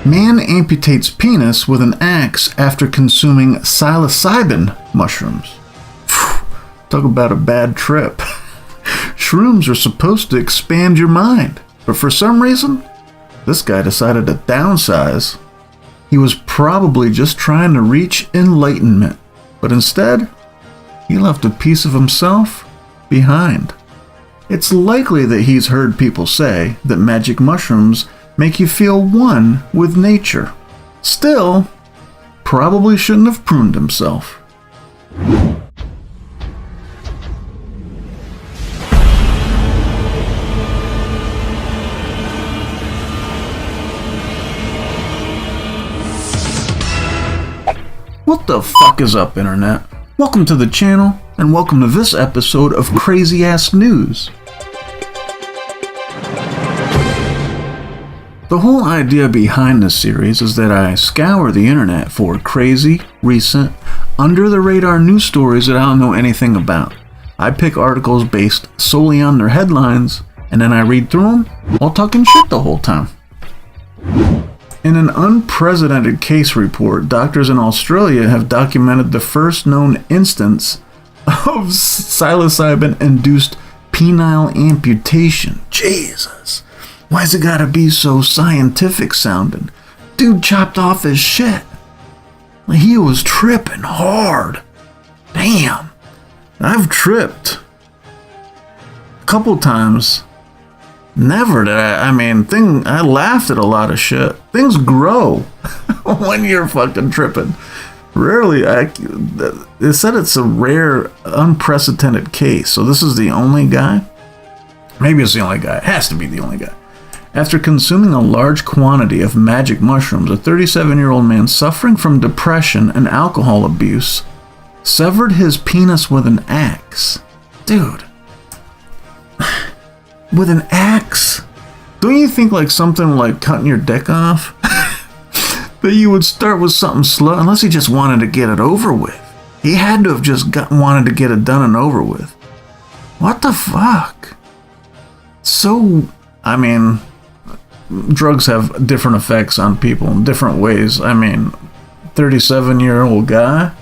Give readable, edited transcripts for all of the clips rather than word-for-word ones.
Man amputates penis with an axe after consuming psilocybin mushrooms. Talk about a bad trip. Shrooms are supposed to expand your mind, but for some reason, this guy decided to downsize. He was probably just trying to reach enlightenment, but instead, he left a piece of himself behind. It's likely that he's heard people say that magic mushrooms make you feel one with nature. Still, probably shouldn't have pruned himself. What the fuck is up, internet? Welcome to the channel, and welcome to this episode of Crazy Ass News. The whole idea behind this series is that I scour the internet for crazy, recent, under-the-radar news stories that I don't know anything about. I pick articles based solely on their headlines, and then I read through them while talking shit the whole time. In an unprecedented case report, doctors in Australia have documented the first known instance of psilocybin-induced penile amputation. Jesus. Why's it gotta be so scientific sounding? Dude chopped off his shit. He was tripping hard. Damn. I've tripped a couple times. Never did I laughed at a lot of shit. Things grow when you're fucking tripping. Rarely, they said it's a rare, unprecedented case. So this is the only guy? Maybe it's the only guy. It has to be the only guy. After consuming a large quantity of magic mushrooms, a 37-year-old man suffering from depression and alcohol abuse severed his penis with an axe. Dude. With an axe? Don't you think like something like cutting your dick off? That you would start with something slow, unless he just wanted to get it over with. He had to have just wanted to get it done and over with. What the fuck? So, drugs have different effects on people in different ways. 37-year-old guy,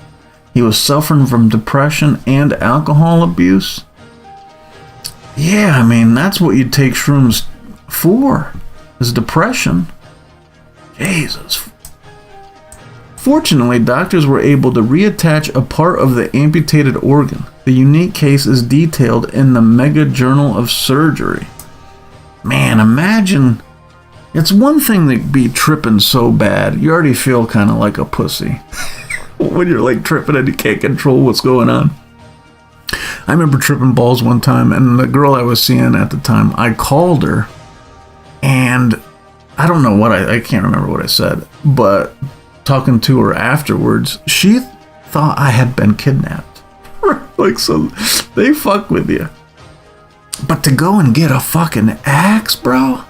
he was suffering from depression and alcohol abuse. Yeah, that's what you take shrooms for, is depression. Jesus. Fortunately, doctors were able to reattach a part of the amputated organ. The unique case is detailed in the Mega Journal of Surgery. Man, imagine. It's one thing to be tripping so bad, you already feel kind of like a pussy. When you're like tripping and you can't control what's going on. I remember tripping balls one time, and the girl I was seeing at the time, I called her, and I don't know what I can't remember what I said, but talking to her afterwards, she thought I had been kidnapped. Like, so they fuck with you. But to go and get a fucking axe, bro,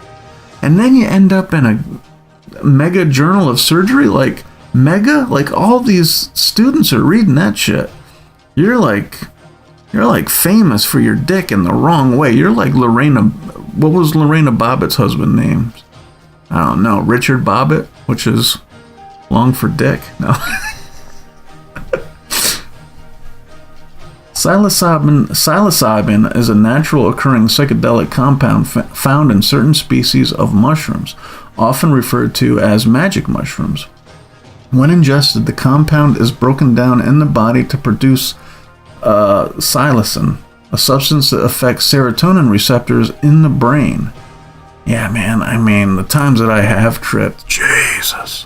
and then you end up in a Mega Journal of Surgery, like all these students are reading that shit. You're like famous for your dick in the wrong way. You're like Lorena. What was Lorena Bobbitt's husband named? I don't know. Richard Bobbitt, which is long for dick. No. Psilocybin is a natural occurring psychedelic compound found in certain species of mushrooms, often referred to as magic mushrooms. When ingested, the compound is broken down in the body to produce psilocin, a substance that affects serotonin receptors in the brain. Yeah, man, the times that I have tripped, Jesus,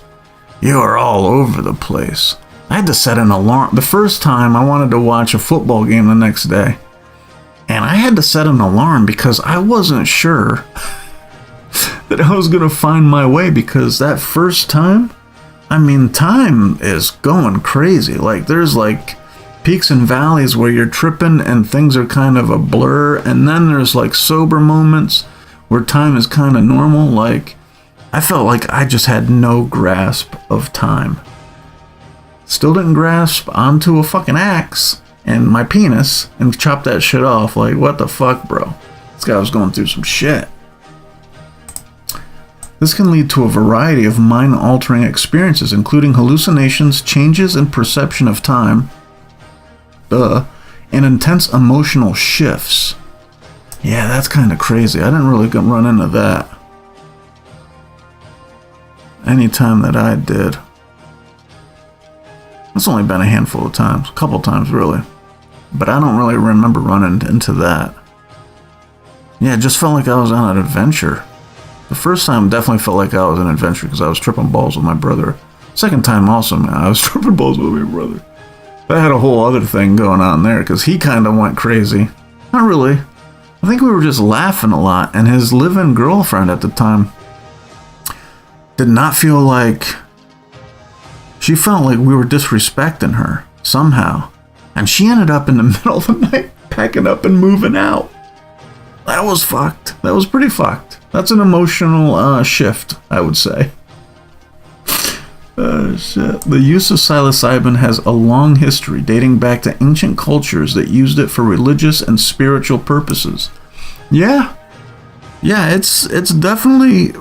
you are all over the place. I had to set an alarm. The first time I wanted to watch a football game the next day, and I had to set an alarm because I wasn't sure that I was going to find my way, because that first time, time is going crazy. Like, there's like peaks and valleys where you're tripping and things are kind of a blur, and then there's like sober moments where time is kind of normal. Like, I felt like I just had no grasp of time. Still didn't grasp onto a fucking axe and my penis and chop that shit off. Like, what the fuck, bro? This guy was going through some shit. This can lead to a variety of mind-altering experiences, including hallucinations, changes in perception of time, and intense emotional shifts. Yeah, that's kind of crazy. I didn't really run into that any time that I did. It's only been a handful of times, a couple times really, but I don't really remember running into that. Yeah, it just felt like I was on an adventure. The first time definitely felt like I was on an adventure because I was tripping balls with my brother. Second time also, man, I was tripping balls with my brother. I had a whole other thing going on there because he kind of went crazy. Not really. I think we were just laughing a lot, and his live-in girlfriend at the time did not feel like... She felt like we were disrespecting her somehow. And she ended up in the middle of the night packing up and moving out. That was fucked. That was pretty fucked. That's an emotional shift, I would say. Shit. The use of psilocybin has a long history, dating back to ancient cultures that used it for religious and spiritual purposes. Yeah, it's definitely.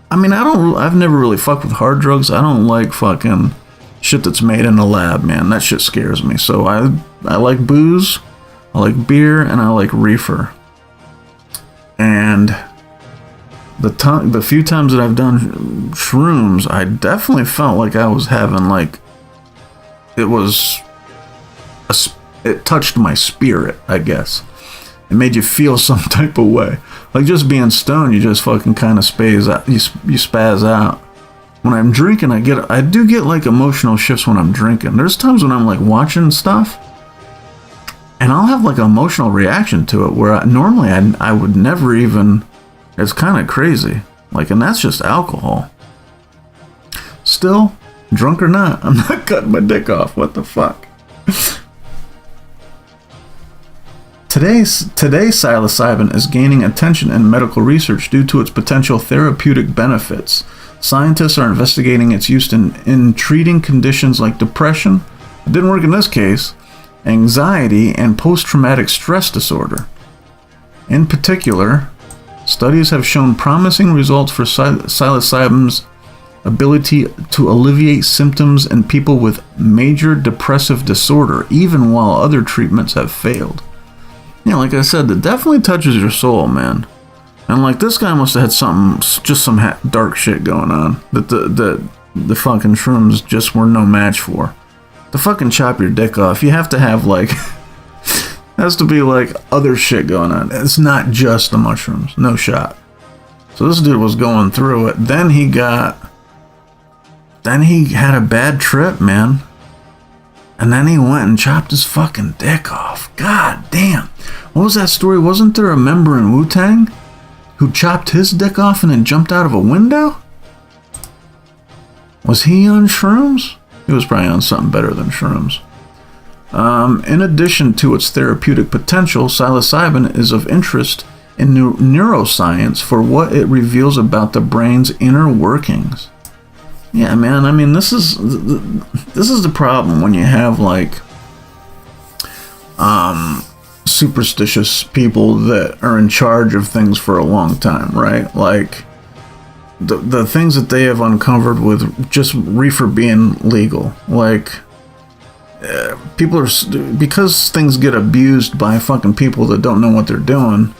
I mean, I've never really fucked with hard drugs. I don't like fucking shit that's made in a lab, man. That shit scares me. So I like booze, I like beer, and I like reefer. And the few times that I've done shrooms, I definitely felt like I was having like, it touched my spirit, I guess. It made you feel some type of way. Like just being stoned, you just fucking kind of spaz out. You spaz out. When I'm drinking, I do get like emotional shifts when I'm drinking. There's times when I'm like watching stuff, and I'll have like an emotional reaction to it where normally I would never even. It's kind of crazy. Like, and that's just alcohol. Still, drunk or not, I'm not cutting my dick off. What the fuck? Today, psilocybin is gaining attention in medical research due to its potential therapeutic benefits. Scientists are investigating its use in treating conditions like depression, it didn't work in this case, anxiety, and post-traumatic stress disorder. In particular, studies have shown promising results for psilocybin's ability to alleviate symptoms in people with major depressive disorder, even while other treatments have failed. Yeah, like I said, it definitely touches your soul, man. And like this guy must have had some dark shit going on that the fucking shrooms just were no match for. To fucking chop your dick off, you have to have like, has to be like other shit going on. It's not just the mushrooms, no shot. So this dude was going through it. Then he had a bad trip, man. And then he went and chopped his fucking dick off. God damn. What was that story? Wasn't there a member in Wu-Tang who chopped his dick off and then jumped out of a window? Was he on shrooms? He was probably on something better than shrooms. In addition to its therapeutic potential, psilocybin is of interest in neuroscience for what it reveals about the brain's inner workings. Yeah, man, I mean, this is the problem when you have, like, superstitious people that are in charge of things for a long time, right? Like, the things that they have uncovered with just reefer being legal. Like, people are... Because things get abused by fucking people that don't know what they're doing,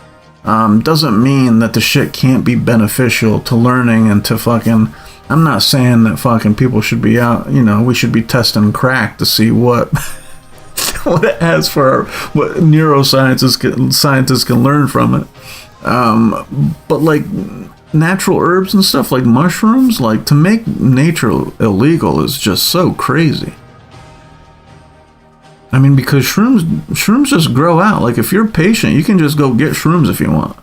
doesn't mean that the shit can't be beneficial to learning and to fucking... I'm not saying that fucking people should be out, you know, we should be testing crack to see what what it has for what scientists can learn from it. But like natural herbs and stuff like mushrooms, like to make nature illegal is just so crazy. I mean, because shrooms just grow out. Like if you're patient, you can just go get shrooms if you want.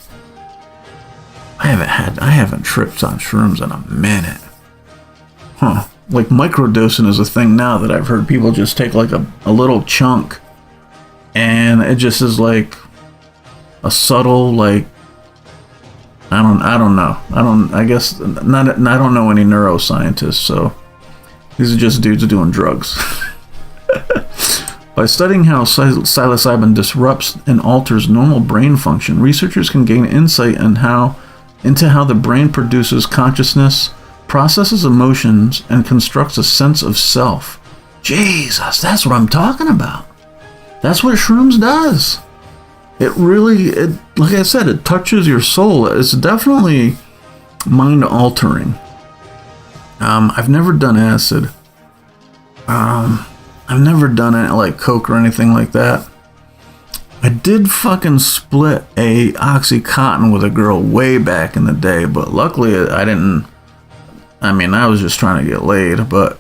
I haven't tripped on shrooms in a minute. Huh. Like microdosing is a thing now that I've heard people just take like a little chunk and it just is like a subtle, like, I don't know. I guess not. I don't know any neuroscientists, so these are just dudes doing drugs. By studying how psilocybin disrupts and alters normal brain function, researchers can gain insight on how into how the brain produces consciousness, processes emotions, and constructs a sense of self. Jesus, that's what I'm talking about. That's what shrooms does. It really, like I said, it touches your soul. It's definitely mind altering. I've never done acid. I've never done it like coke or anything like that. I did fucking split a Oxycontin with a girl way back in the day, but luckily I didn't. I mean, I was just trying to get laid, but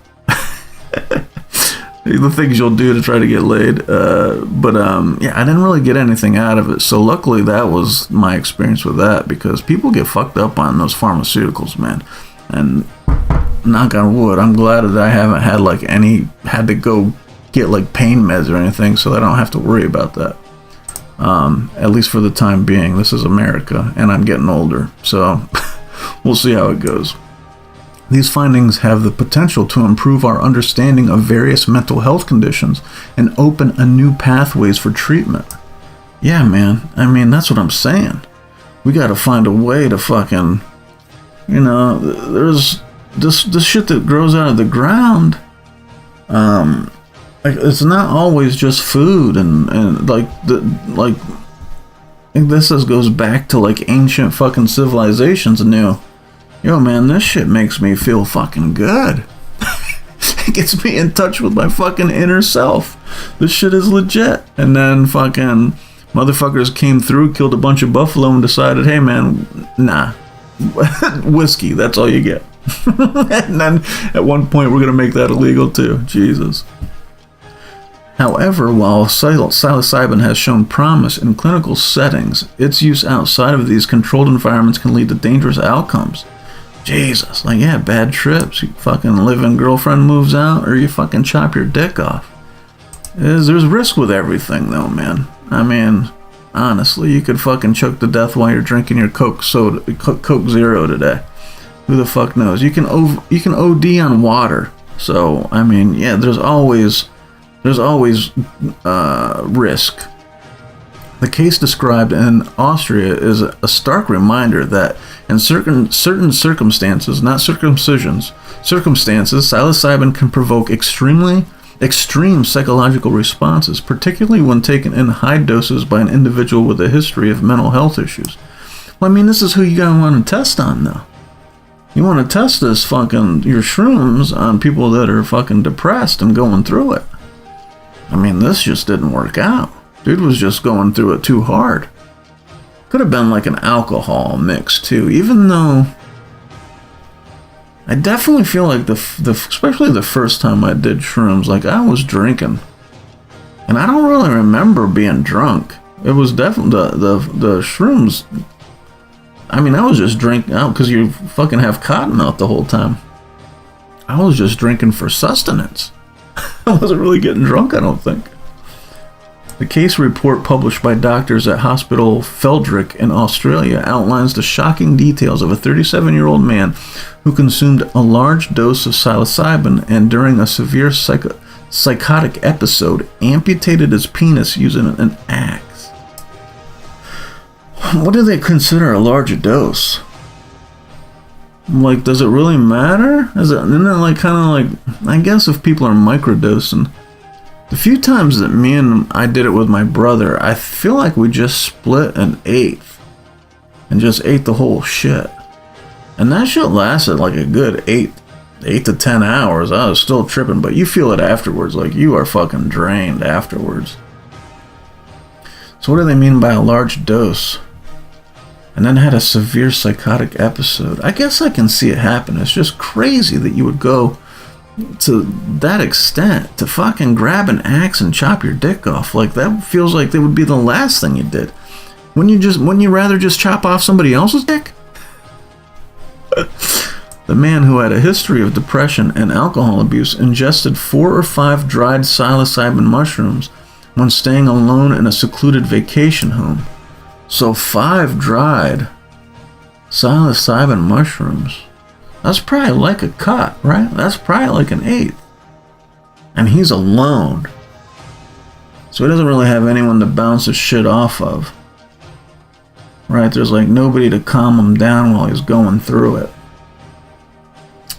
the things you'll do to try to get laid. Yeah, I didn't really get anything out of it. So luckily that was my experience with that, because people get fucked up on those pharmaceuticals, man. And knock on wood, I'm glad that I haven't had to go get like pain meds or anything, so I don't have to worry about that. At least for the time being. This is America, and I'm getting older, so we'll see how it goes. These findings have the potential to improve our understanding of various mental health conditions and open a new pathways for treatment. Yeah, man. I mean, that's what I'm saying. We gotta find a way to fucking, there's this shit that grows out of the ground. It's not always just food and like I think this goes back to like ancient fucking civilizations and yo man, this shit makes me feel fucking good. It gets me in touch with my fucking inner self. This shit is legit. And then fucking motherfuckers came through, killed a bunch of buffalo and decided, hey man, nah. Whiskey, that's all you get. And then at one point we're gonna make that illegal too. Jesus. However, while psilocybin has shown promise in clinical settings, its use outside of these controlled environments can lead to dangerous outcomes. Jesus, like, yeah, bad trips. You fucking live-in girlfriend moves out, or you fucking chop your dick off. There's risk with everything, though, man. I mean, honestly, you could fucking choke to death while you're drinking your Coke Zero today. Who the fuck knows? You can OD on water. So, I mean, yeah, there's always risk. The case described in Austria is a stark reminder that in certain circumstances, not circumcisions, psilocybin can provoke extreme psychological responses, particularly when taken in high doses by an individual with a history of mental health issues. Well, I mean, this is who you gotta want to test on, though. You want to test your shrooms on people that are fucking depressed and going through it. I mean, this just didn't work out. Dude was just going through it too hard. Could have been like an alcohol mix too, even though I definitely feel like especially the first time I did shrooms, like I was drinking. And I don't really remember being drunk. It was definitely the shrooms. I mean, I was just drinking out because you fucking have cotton out the whole time. I was just drinking for sustenance. I wasn't really getting drunk, I don't think. The case report published by doctors at Hospital Feldkirch in Australia outlines the shocking details of a 37-year-old man who consumed a large dose of psilocybin and during a severe psychotic episode amputated his penis using an axe. What do they consider a large dose? Like, does it really matter? Isn't it like kind of like, I guess if people are microdosing. The few times that I did it with my brother, I feel like we just split an eighth and just ate the whole shit. And that shit lasted like a good 8 to 10 hours. I was still tripping, but you feel it afterwards. Like, you are fucking drained afterwards. So what do they mean by a large dose? And then had a severe psychotic episode. I guess I can see it happen. It's just crazy that you would go to that extent to fucking grab an axe and chop your dick off. Like, that feels like that would be the last thing you did. Wouldn't you rather just chop off somebody else's dick? The man, who had a history of depression and alcohol abuse, ingested 4 or 5 dried psilocybin mushrooms when staying alone in a secluded vacation home. So 5 dried psilocybin mushrooms. That's probably like a cut, right? That's probably like an eighth. And he's alone. So he doesn't really have anyone to bounce his shit off of. right? There's like nobody to calm him down while he's going through it.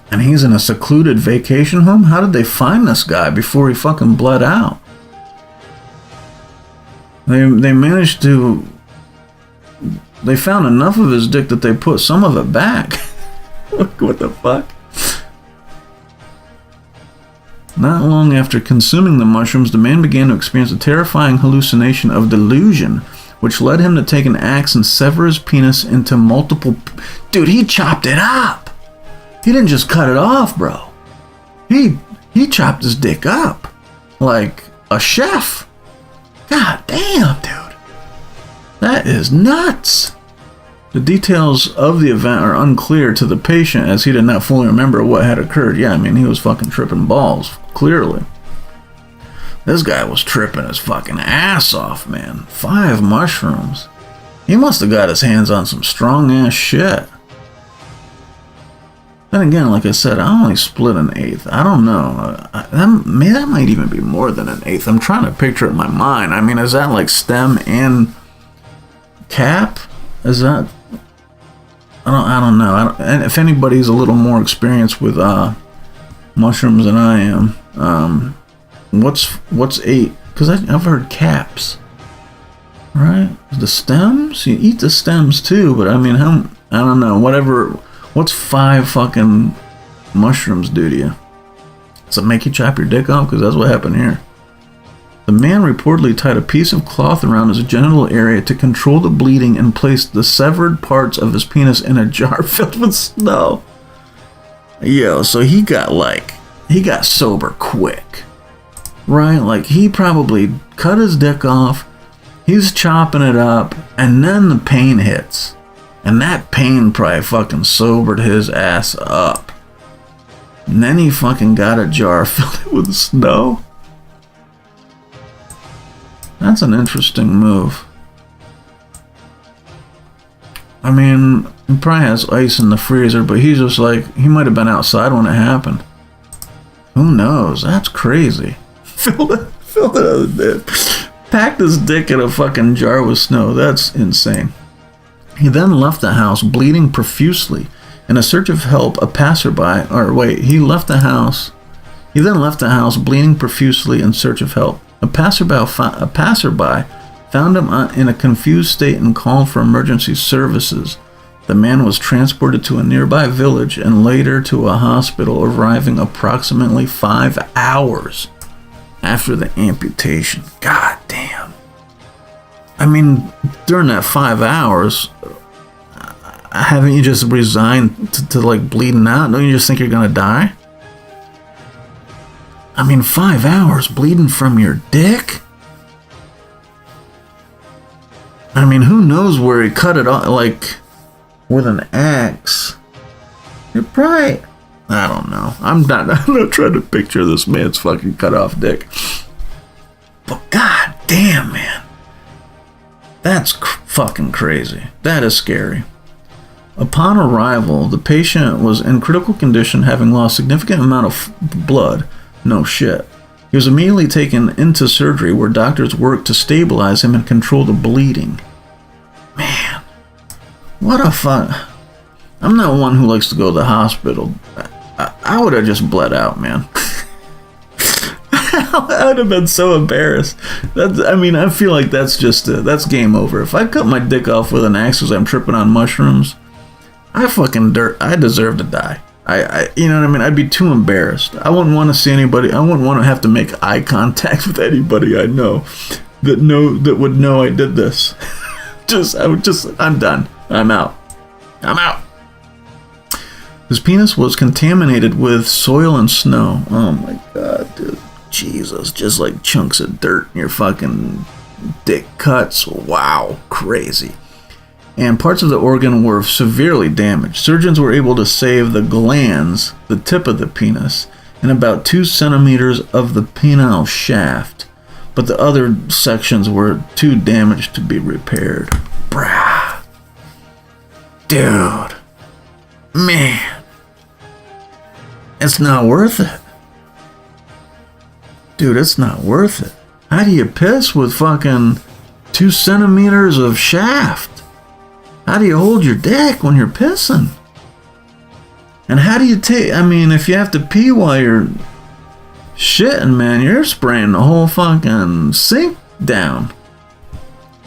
And he's in a secluded vacation home? How did they find this guy before he fucking bled out? They managed to... They found enough of his dick that they put some of it back. What the fuck? Not long after consuming the mushrooms, the man began to experience a terrifying hallucination of delusion, which led him to take an axe and sever his penis into multiple... Dude, he chopped it up! He didn't just cut it off, bro. He chopped his dick up. Like a chef. God damn, dude. That is nuts. The details of the event are unclear to the patient as he did not fully remember what had occurred. Yeah, I mean, he was fucking tripping balls, clearly. This guy was tripping his fucking ass off, man. 5 mushrooms. He must have got his hands on some strong ass shit. Then again, like I said, I only split an eighth. I don't know. That might even be more than an eighth. I'm trying to picture it in my mind. I mean, is that like stem and cap? Is that... I don't know. And if anybody's a little more experienced with mushrooms than I am, what's 8? Because I've heard caps, right? The stems? You eat the stems too, but I mean, I don't know. Whatever. What's 5 fucking mushrooms do to you? Does it make you chop your dick off? Because that's what happened here. The man reportedly tied a piece of cloth around his genital area to control the bleeding and placed the severed parts of his penis in a jar filled with snow. Yo, so he got sober quick. Right? Like, he probably cut his dick off, he's chopping it up, and then the pain hits. And that pain probably fucking sobered his ass up. And then he fucking got a jar filled with snow. That's an interesting move. I mean, he probably has ice in the freezer, but he's just like, he might have been outside when it happened. Who knows? That's crazy. Filled it. Packed his dick in a fucking jar with snow. That's insane. He then left the house bleeding profusely. In a search of help, he left the house. He then left the house bleeding profusely in search of help. A passerby found him in a confused state and called for emergency services. The man was transported to a nearby village and later to a hospital, arriving approximately 5 hours after the amputation. God damn. I mean, during that 5 hours, haven't you just resigned to like bleeding out? Don't you just think you're gonna die? I mean, 5 hours bleeding from your dick? I mean, who knows where he cut it off, like, with an axe? You're probably... I don't know. I'm not trying to picture this man's fucking cut off dick. But god damn, man. That's fucking crazy. That is scary. Upon arrival, the patient was in critical condition, having lost significant amount of blood. No shit. He was immediately taken into surgery where doctors worked to stabilize him and control the bleeding. Man, what a fun... I'm not one who likes to go to the hospital. I would have just bled out, man. I would have been so embarrassed. I feel like that's that's game over. If I cut my dick off with an axe because I'm tripping on mushrooms, I deserve to die. You know what I mean? I'd be too embarrassed. I wouldn't want to see anybody. I wouldn't want to have to make eye contact with anybody I know that would know I did this. I'm done. I'm out. His penis was contaminated with soil and snow. Oh my god, dude. Jesus, just like chunks of dirt in your fucking dick cuts. Wow, crazy. And parts of the organ were severely damaged. Surgeons were able to save the glands, the tip of the penis, and about 2 centimeters of the penile shaft, but the other sections were too damaged to be repaired. Brah. Dude. Man. It's not worth it. Dude, it's not worth it. How do you piss with fucking 2 centimeters of shaft? How do you hold your dick when you're pissing? And how do you take, I mean, if you have to pee while you're shitting, man, you're spraying the whole fucking sink down.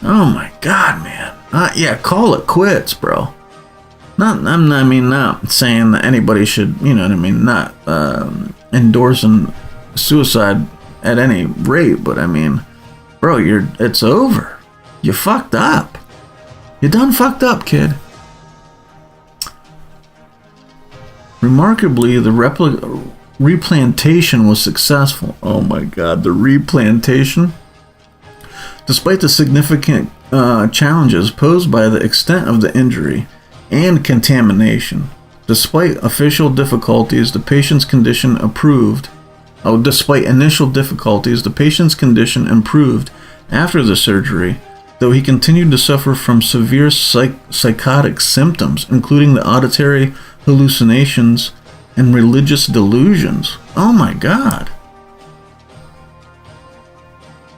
Oh my God, man. Yeah, call it quits, bro. Not saying that anybody should, you know what I mean, not endorsing suicide at any rate, but I mean, bro, it's over. You fucked up. You done fucked up, kid. Remarkably, the replantation was successful. Oh my God, the replantation. Despite the significant challenges posed by the extent of the injury and contamination, despite official difficulties, the patient's condition improved. Despite initial difficulties, the patient's condition improved after the surgery, though he continued to suffer from severe psychotic symptoms, including the auditory hallucinations and religious delusions. Oh my God.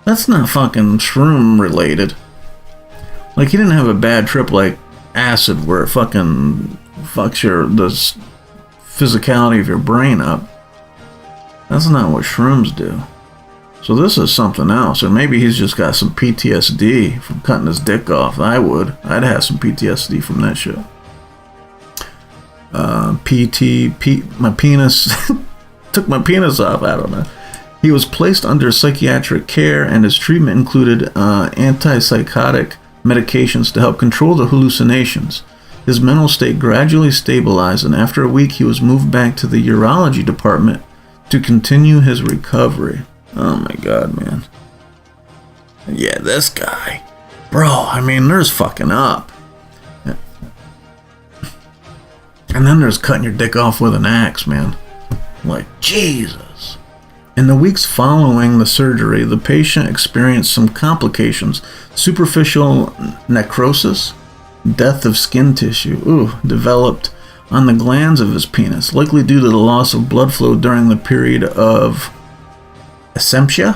That's not fucking shroom related. Like, he didn't have a bad trip like acid where it fucking fucks the physicality of your brain up. That's not what shrooms do. So this is something else. Or maybe he's just got some PTSD from cutting his dick off. I'd have some PTSD from that shit. My penis took my penis off. I don't know. He was placed under psychiatric care, and his treatment included antipsychotic medications to help control the hallucinations. His mental state gradually stabilized, and after a week he was moved back to the urology department to continue his recovery. Oh my God, man. Yeah, this guy. Bro, I mean, there's fucking up. And then there's cutting your dick off with an axe, man. Like, Jesus. In the weeks following the surgery, the patient experienced some complications. Superficial necrosis, death of skin tissue, developed on the glands of his penis, likely due to the loss of blood flow during the period of assumption.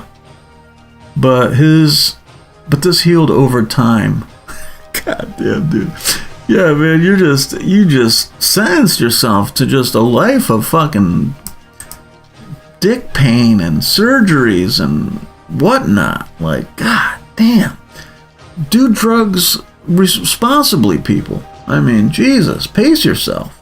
But this healed over time. God damn, dude. Yeah, man, you just sentenced yourself to just a life of fucking dick pain and surgeries and whatnot. Like, God damn. Do drugs responsibly, people. I mean, Jesus, pace yourself.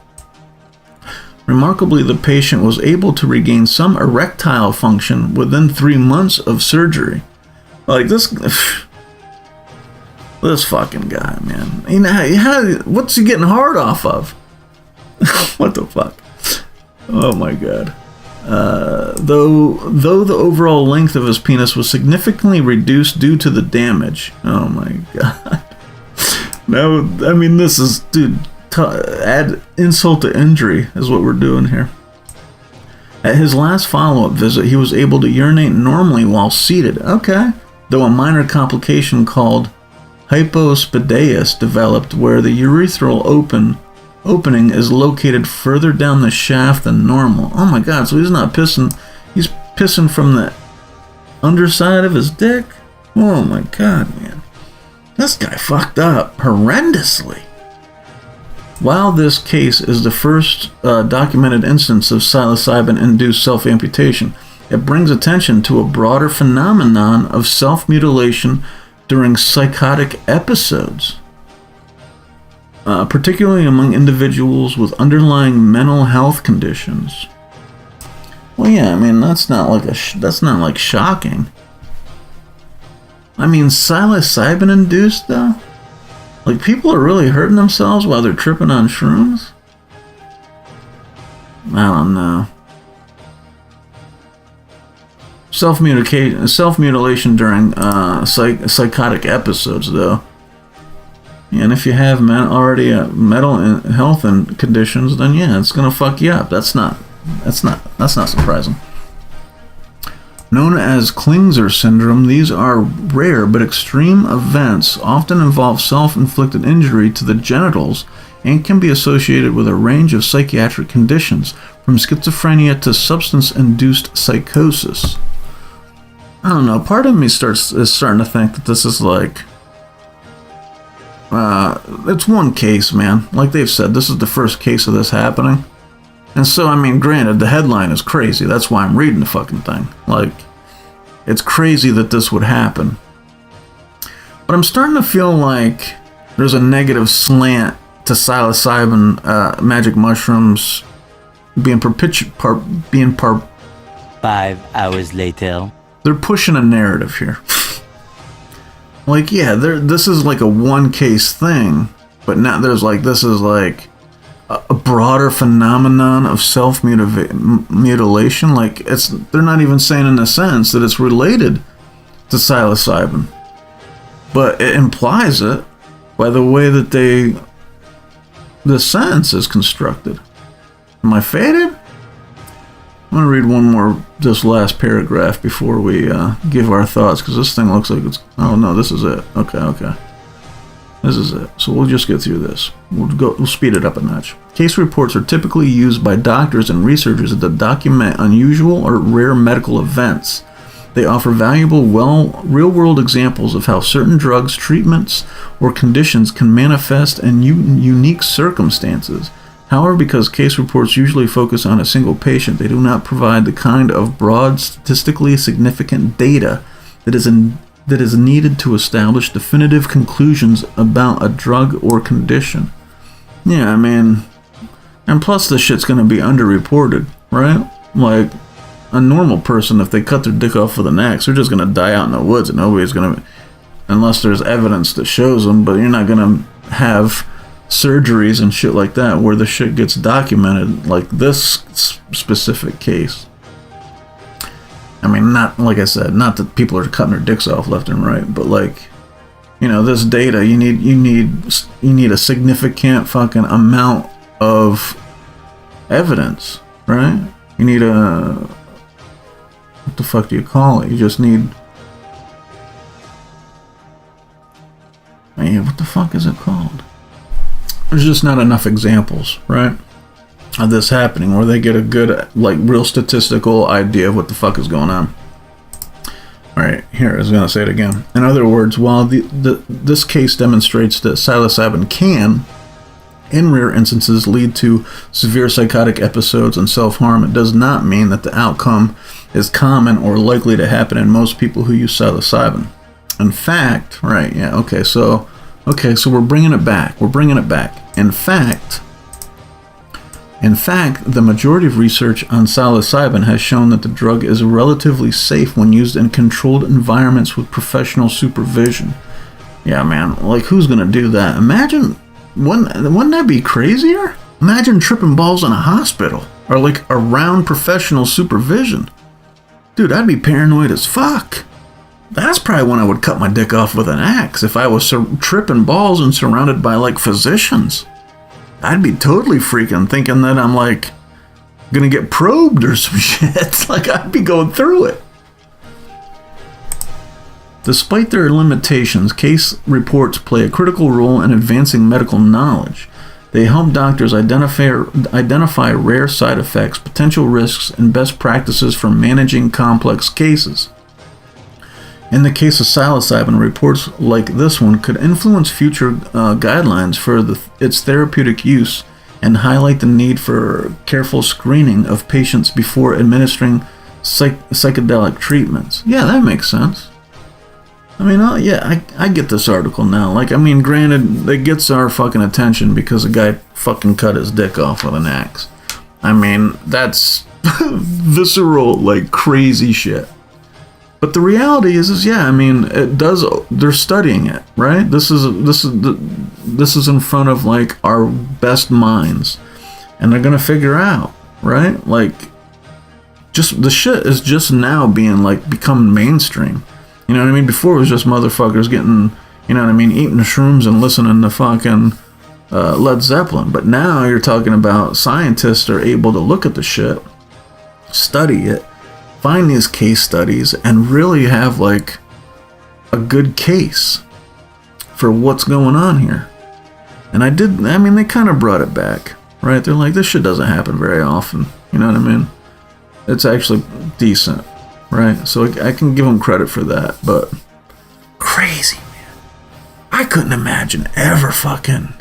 Remarkably, the patient was able to regain some erectile function within 3 months of surgery. Like, this fucking guy, man. You know, what's he getting hard off of? What the fuck? Oh my God. Though the overall length of his penis was significantly reduced due to the damage. Oh my God. No, I mean, this is, dude, add insult to injury is what we're doing here. At his last follow-up visit, he was able to urinate normally while seated. Okay. Though a minor complication called hypospadias developed, where the urethral opening is located further down the shaft than normal. Oh my God, so he's not pissing, he's pissing from the underside of his dick? Oh my God, man. This guy fucked up horrendously. While this case is the first documented instance of psilocybin-induced self-amputation, it brings attention to a broader phenomenon of self-mutilation during psychotic episodes, particularly among individuals with underlying mental health conditions. Well, yeah, I mean, that's not like shocking. I mean, psilocybin induced though? Like, people are really hurting themselves while they're tripping on shrooms? I don't know. Self-mutilation during psychotic episodes, though. And if you have already mental health and conditions, then yeah, it's gonna fuck you up. That's not surprising. Known as Klinger syndrome, these are rare but extreme events, often involve self-inflicted injury to the genitals, and can be associated with a range of psychiatric conditions, from schizophrenia to substance-induced psychosis. I don't know, part of me is starting to think that this is like it's one case, man. Like they've said, this is the first case of this happening. And so, I mean, granted, the headline is crazy. That's why I'm reading the fucking thing. Like, it's crazy that this would happen. But I'm starting to feel like there's a negative slant to psilocybin, magic mushrooms being 5 hours later. They're pushing a narrative here. Like, yeah, this is like a one case thing, but now there's like, this is like a broader phenomenon of self-mutilation. Like, they're not even saying in a sense that it's related to psilocybin, but it implies it by the way that the sentence is constructed. Am I faded? I'm gonna read one more, this last paragraph before we give our thoughts, because this thing looks like it's, oh no, this is it. Okay. This is it. So we'll just get through this. We'll speed it up a notch. Case reports are typically used by doctors and researchers to document unusual or rare medical events. They offer valuable, real-world examples of how certain drugs, treatments, or conditions can manifest in unique circumstances. However, because case reports usually focus on a single patient, they do not provide the kind of broad, statistically significant data that is needed to establish definitive conclusions about a drug or condition. Yeah, I mean, and plus this shit's going to be underreported, right? Like, a normal person, if they cut their dick off with an axe, they're just going to die out in the woods, and nobody's going to, unless there's evidence that shows them, but you're not going to have surgeries and shit like that where the shit gets documented like this specific case. I mean, not, like I said, not that people are cutting their dicks off left and right, but like, you know, this data, you need a significant fucking amount of evidence, right? You need what the fuck do you call it? You just need, man, what the fuck is it called? There's just not enough examples, right, of this happening where they get a good, like, real statistical idea of what the fuck is going on. Alright, here, I was going to say it again. In other words, while this case demonstrates that psilocybin can, in rare instances, lead to severe psychotic episodes and self-harm, it does not mean that the outcome is common or likely to happen in most people who use psilocybin. In fact, right, yeah, okay, so we're bringing it back. In fact, the majority of research on psilocybin has shown that the drug is relatively safe when used in controlled environments with professional supervision. Yeah, man, like, who's gonna do that? Imagine, wouldn't that be crazier? Imagine tripping balls in a hospital, or like around professional supervision. Dude, I'd be paranoid as fuck. That's probably when I would cut my dick off with an axe, if I was tripping balls and surrounded by, like, physicians. I'd be totally freaking thinking that I'm, like, gonna get probed or some shit. Like, I'd be going through it. Despite their limitations, case reports play a critical role in advancing medical knowledge. They help doctors identify rare side effects, potential risks, and best practices for managing complex cases. In the case of psilocybin, reports like this one could influence future guidelines for its therapeutic use and highlight the need for careful screening of patients before administering psychedelic treatments. Yeah, that makes sense. I mean, I get this article now. Like, I mean, granted, it gets our fucking attention because a guy fucking cut his dick off with an axe. I mean, that's visceral, like, crazy shit. But the reality is yeah, I mean, it does. They're studying it, right? This is in front of, like, our best minds, and they're gonna figure out, right? Like, just the shit is just now being, like, become mainstream. You know what I mean? Before it was just motherfuckers getting, you know what I mean, eating shrooms and listening to fucking Led Zeppelin. But now you're talking about scientists are able to look at the shit, study it, find these case studies, and really have, like, a good case for what's going on here. And I mean, they kind of brought it back, right? They're like, this shit doesn't happen very often. You know what I mean? It's actually decent, right? So I can give them credit for that, but crazy, man. I couldn't imagine ever fucking.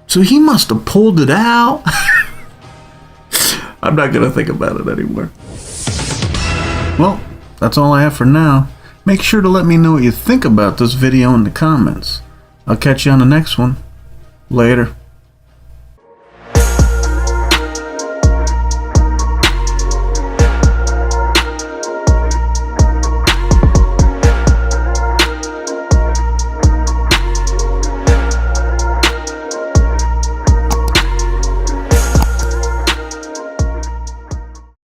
So he must have pulled it out. I'm not gonna think about it anymore. Well, that's all I have for now. Make sure to let me know what you think about this video in the comments. I'll catch you on the next one. Later.